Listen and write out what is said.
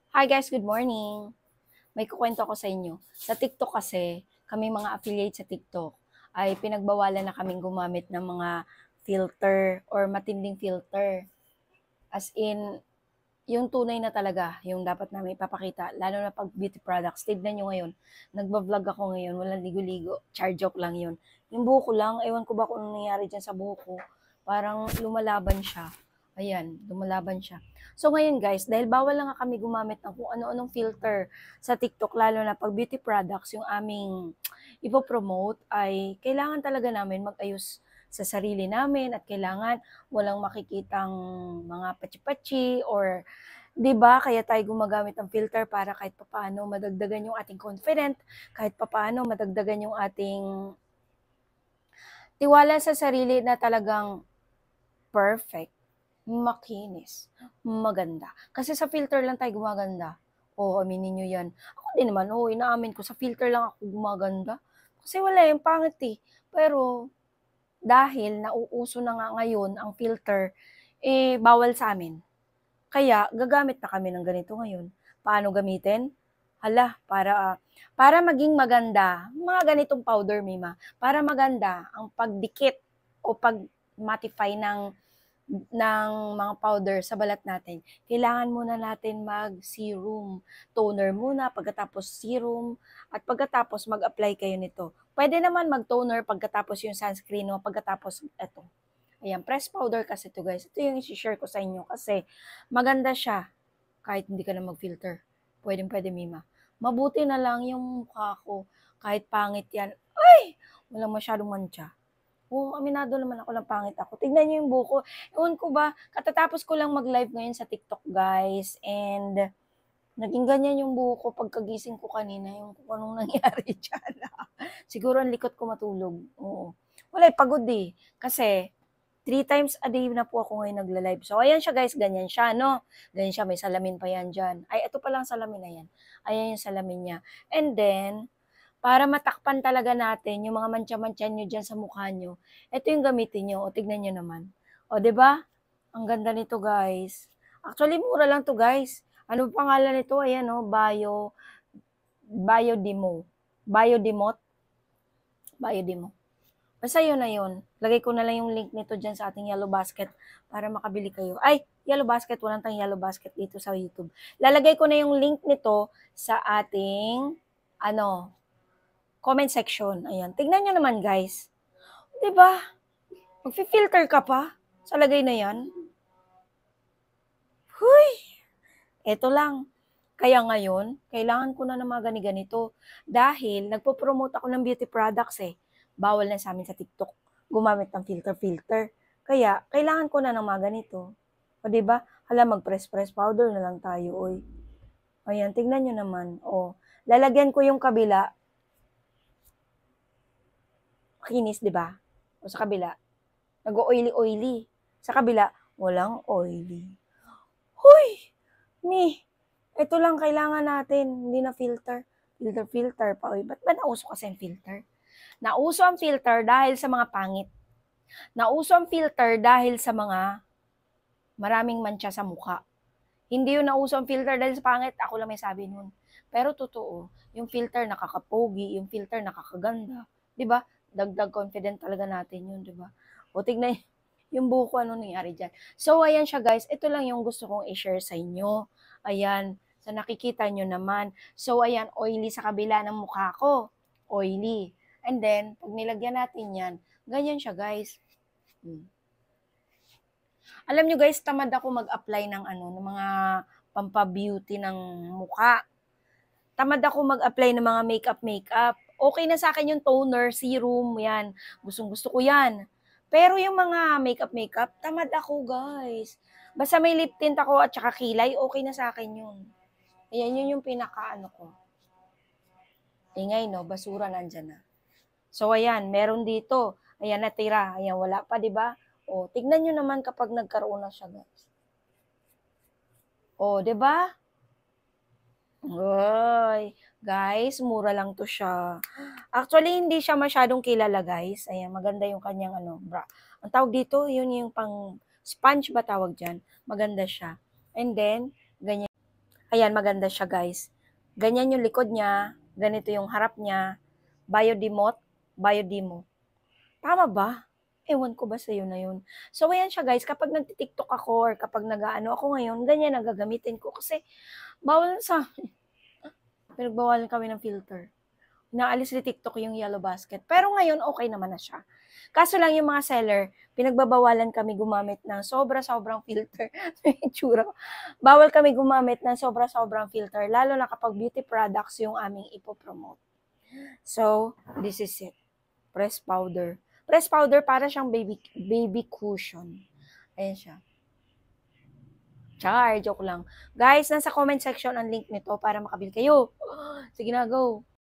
Hi guys, good morning. May kukwento ko sa inyo. Sa TikTok kasi, kami mga affiliate sa TikTok, ay pinagbawalan na kaming gumamit ng mga filter or matinding filter. As in, yung tunay na talaga, yung dapat namin ipapakita, lalo na pag beauty products. Tignan nyo ngayon, nagbablog ako ngayon, walang ligo-ligo, char joke lang yun. Yung buhok ko lang, ewan ko ba kung anong nangyari dyan sa buhok ko, parang lumalaban siya. Ayan, lumalaban siya. So ngayon guys, dahil bawal lang nga kami gumamit ng kung ano-anong filter sa TikTok, lalo na pag beauty products, yung aming ipopromote, ay kailangan talaga namin mag-ayos sa sarili namin at kailangan walang makikitang mga pachi-pachi or 'di ba kaya tayo gumagamit ng filter para kahit papaano madagdagan yung ating confident, kahit papaano madagdagan yung ating tiwala sa sarili na talagang perfect, makinis, maganda. Kasi sa filter lang tayo gumaganda. Oo, aminin niyo 'yan. Ako din naman, oo, inaamin ko sa filter lang ako gumaganda. Kasi wala, yung pangit, eh. Pero dahil nauuso na nga ngayon ang filter, eh, bawal sa amin. Kaya gagamit na kami ng ganito ngayon. Paano gamitin? Hala, para maging maganda, mga ganitong powder, Mima, para maganda ang pagdikit o pag-mattify ng mga powder sa balat natin, kailangan muna natin mag-serum. Toner muna, pagkatapos serum, at pagkatapos mag-apply kayo nito. Pwede naman mag-toner pagkatapos yung sunscreen mo, pagkatapos eto. Ayan, press powder kasi ito guys. Ito yung isi-share ko sa inyo kasi maganda siya kahit hindi ka na mag-filter. Pwedeng pwede, Mima. Mabuti na lang yung mukha ko. Kahit pangit yan. Ay! Walang masyadong mancha. Oo, aminado naman ako ng pangit ako. Tignan niyo yung buko. Ewan ko ba, katatapos ko lang mag-live ngayon sa TikTok, guys. And naging ganyan yung buko pagkagising ko kanina. Yung kung anong nangyari dyan. Siguro ang likot ko matulog. Oo. Wala, pagod eh. Kasi 3 times a day na po ako ngayon nagla-live. So, ayan siya guys, ganyan siya, no? Ganyan siya, may salamin pa yan dyan. Ay, ito pa lang salamin na yan. Ayan yung salamin niya. And then, para matakpan talaga natin yung mga mantsa-mantsa nyo dyan sa mukha nyo, ito yung gamitin nyo. O, tignan nyo naman. O, ba diba? Ang ganda nito, guys. Actually, mura lang to, guys. Ano pangalan nito? Ayan, no? Biodemo. Biodemot. Biodemo. Basta yun na yun. Lagay ko na lang yung link nito dyan sa ating Yellow Basket para makabili kayo. Ay, Yellow Basket, walang tayong Yellow Basket dito sa YouTube. Lalagay ko na yung link nito sa ating, comment section. Ayan. Tignan nyo naman, guys. 'Di ba? Magfi-filter ka pa sa lagay na yan. Huy! Eto lang. Kaya ngayon, kailangan ko na ng mga ganito dahil nagpo-promote ako ng beauty products eh. Bawal na sa amin sa TikTok gumamit ng filter-filter. Kaya, kailangan ko na ng mga ganito. O, diba? Hala, mag-press-press powder na lang tayo, oy. Ayan, tignan nyo naman. O, lalagyan ko yung kabila. Makinis, diba? O, sa kabila. Nag-oily-oily. Sa kabila, walang oily. Huy! Ito lang kailangan natin, hindi na filter. Filter pa. Uy, ba't ba nauso kasi ang filter? Nauso ang filter dahil sa mga pangit. Nauso ang filter dahil sa mga maraming mancha sa mukha. Hindi yun nauso ang filter dahil sa pangit, ako lang may sabi nun. Pero totoo, yung filter nakakapogi, yung filter nakakaganda. 'Di ba? Dagdag confident talaga natin yun, 'di ba? O tignan yung buko, ano nangyari dyan. So, ayan siya guys. Ito lang yung gusto kong i-share sa inyo. Ayan. So, nakikita nyo naman. So, ayan, oily sa kabila ng mukha ko. Oily. And then, pag nilagyan natin yan, ganyan siya guys. Alam nyo guys, tamad ako mag-apply ng ng mga pampabeauty ng mukha. Tamad ako mag-apply ng mga makeup. Okay na sa akin yung toner, serum, yan. Gustong-gusto ko yan. Pero yung mga makeup, tamad ako, guys. Basta may lip tint ako at saka kilay, okay na sa akin yun. Ayan, yun yung pinaka-ano ko. Ingay, no? Basura nandyan na. So, ayan, meron dito. Ayan, natira. Ayan, wala pa, di ba? O, tignan nyo naman kapag nagkaroon na siya, guys. O, di ba? Ay, guys, mura lang to siya. Actually, hindi siya masyadong kilala, guys. Ayan, maganda yung kanyang bra. Ang tawag dito, yun yung pang sponge ba tawag dyan? Maganda siya. And then, ganyan. Ayan, maganda siya, guys. Ganyan yung likod niya, ganito yung harap niya. Biodemo. Tama ba? Ewan ko ba sa'yo na yun. So, ayan siya, guys. Kapag nagtitiktok ako or kapag nag-ano ako ngayon, ganyan ang gagamitin ko. Kasi, bawal sa pinagbawalan kami ng filter. Naalis ni TikTok yung yellow basket. Pero ngayon, okay naman na siya. Kaso lang yung mga seller, pinagbabawalan kami gumamit ng sobra-sobrang filter. Itsura. Bawal kami gumamit ng sobra-sobrang filter, lalo na kapag beauty products yung aming ipopromote. So, this is it. Press powder. Press powder para siyang baby cushion. Ayan siya. Char, joke lang. Guys, nasa comment section ang link nito para makabili kayo. Sige na, go.